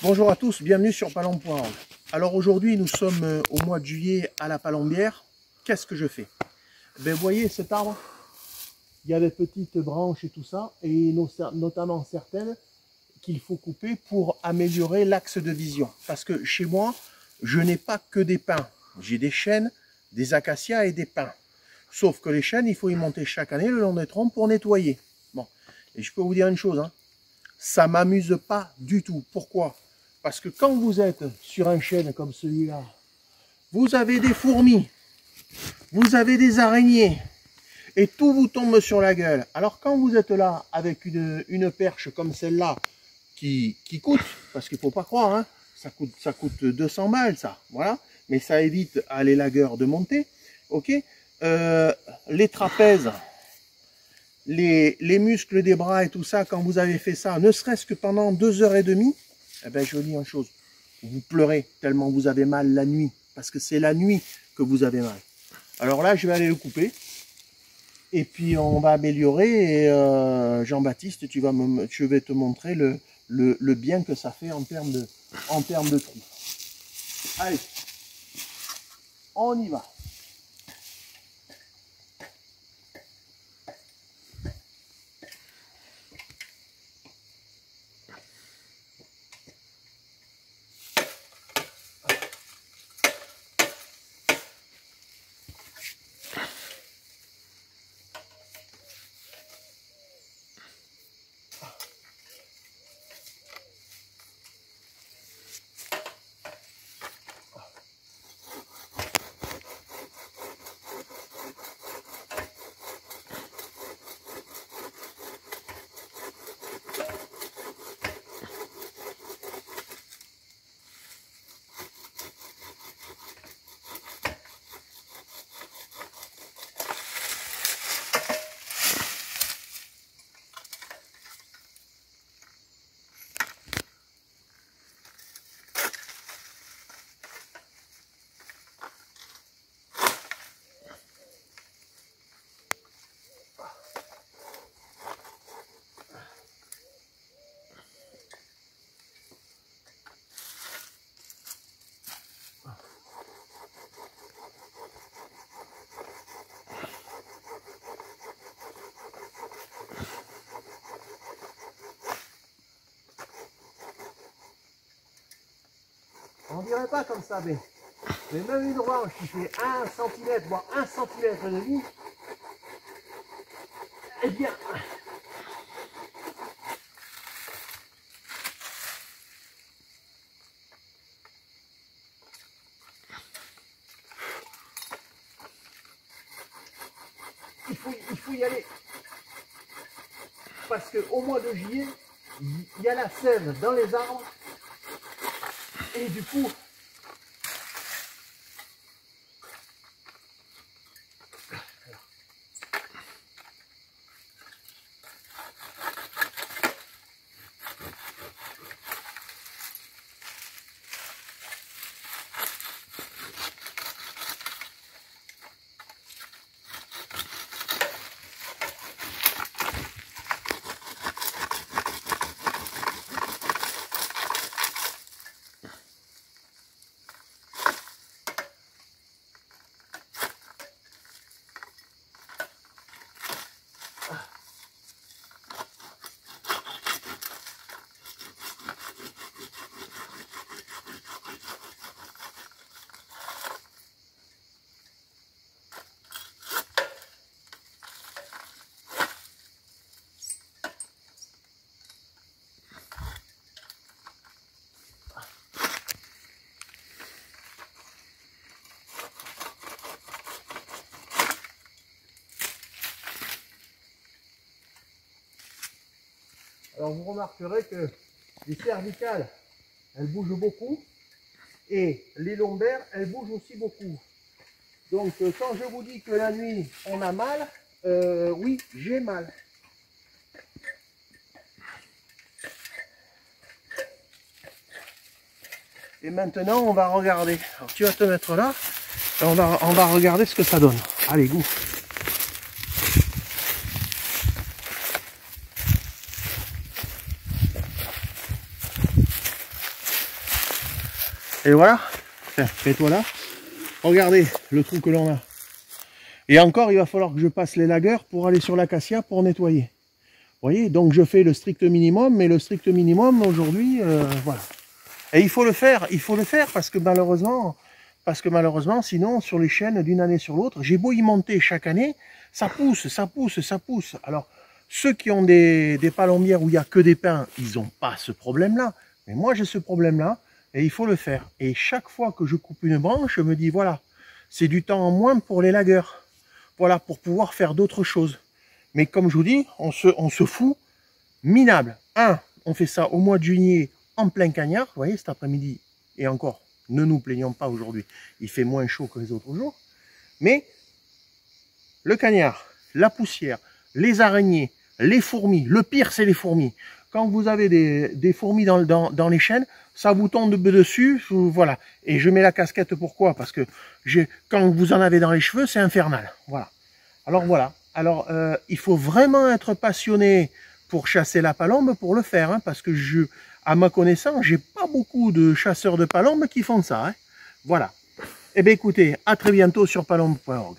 Bonjour à tous, bienvenue sur Palombe.org. Alors aujourd'hui nous sommes au mois de juillet à la Palombière. Qu'est-ce que je fais? Ben, vous voyez cet arbre, il y a des petites branches et tout ça, et notamment certaines qu'il faut couper pour améliorer l'axe de vision. Parce que chez moi, je n'ai pas que des pins. J'ai des chênes, des acacias et des pins. Sauf que les chênes, il faut y monter chaque année le long des troncs pour nettoyer. Bon, et je peux vous dire une chose, hein, ça m'amuse pas du tout. Pourquoi? Parce que quand vous êtes sur un chêne comme celui-là, vous avez des fourmis, vous avez des araignées, et tout vous tombe sur la gueule. Alors quand vous êtes là avec une perche comme celle-là, qui coûte, parce qu'il ne faut pas croire, hein, ça coûte 200 balles, ça, voilà, mais ça évite à l'élagueur de monter, ok. Les trapèzes, les muscles des bras et tout ça, quand vous avez fait ça, ne serait-ce que pendant 2h30, eh ben, je vous dis une chose, vous pleurez tellement vous avez mal la nuit, parce que c'est la nuit que vous avez mal. Alors là, je vais aller le couper, et puis on va améliorer, et Jean-Baptiste, je vais te montrer le bien que ça fait en termes de trou. Allez, on y va. On dirait pas comme ça, mais même une branche qui fait 1 cm, voire 1 cm et demi, eh bien, il faut y aller. Parce qu'au mois de juillet, il y a la sève dans les arbres. Et du coup, alors vous remarquerez que les cervicales, elles bougent beaucoup et les lombaires, elles bougent aussi beaucoup. Donc quand je vous dis que la nuit on a mal, oui, j'ai mal. Et maintenant on va regarder. Alors tu vas te mettre là, et on va regarder ce que ça donne. Allez, go. Et voilà. Fais-toi là. Regardez le trou que l'on a. Et encore, il va falloir que je passe les lagueurs pour aller sur l'acacia pour nettoyer. Vous voyez, donc je fais le strict minimum, mais le strict minimum aujourd'hui, voilà. Et il faut le faire parce que malheureusement, sinon, sur les chaînes d'une année sur l'autre, j'ai beau y monter chaque année, ça pousse, ça pousse, ça pousse. Alors, ceux qui ont des palombières où il n'y a que des pins, ils n'ont pas ce problème-là. Mais moi, j'ai ce problème-là et il faut le faire. Et chaque fois que je coupe une branche, je me dis, voilà, c'est du temps en moins pour les lagueurs. Voilà, pour pouvoir faire d'autres choses. Mais comme je vous dis, on se fout minable. On fait ça au mois de juillet en plein cagnard. Vous voyez, cet après-midi, et encore, ne nous plaignons pas aujourd'hui. Il fait moins chaud que les autres jours. Mais le cagnard, la poussière, les araignées, les fourmis. Le pire, c'est les fourmis. Quand vous avez des fourmis dans les chênes, ça vous tombe dessus, voilà. Et je mets la casquette, pourquoi? Parce que quand vous en avez dans les cheveux, c'est infernal. Voilà. Alors voilà. Alors, il faut vraiment être passionné pour chasser la palombe pour le faire, hein, parce que à ma connaissance, j'ai pas beaucoup de chasseurs de palombes qui font ça. Hein. Voilà. Eh bien écoutez, à très bientôt sur palombe.org.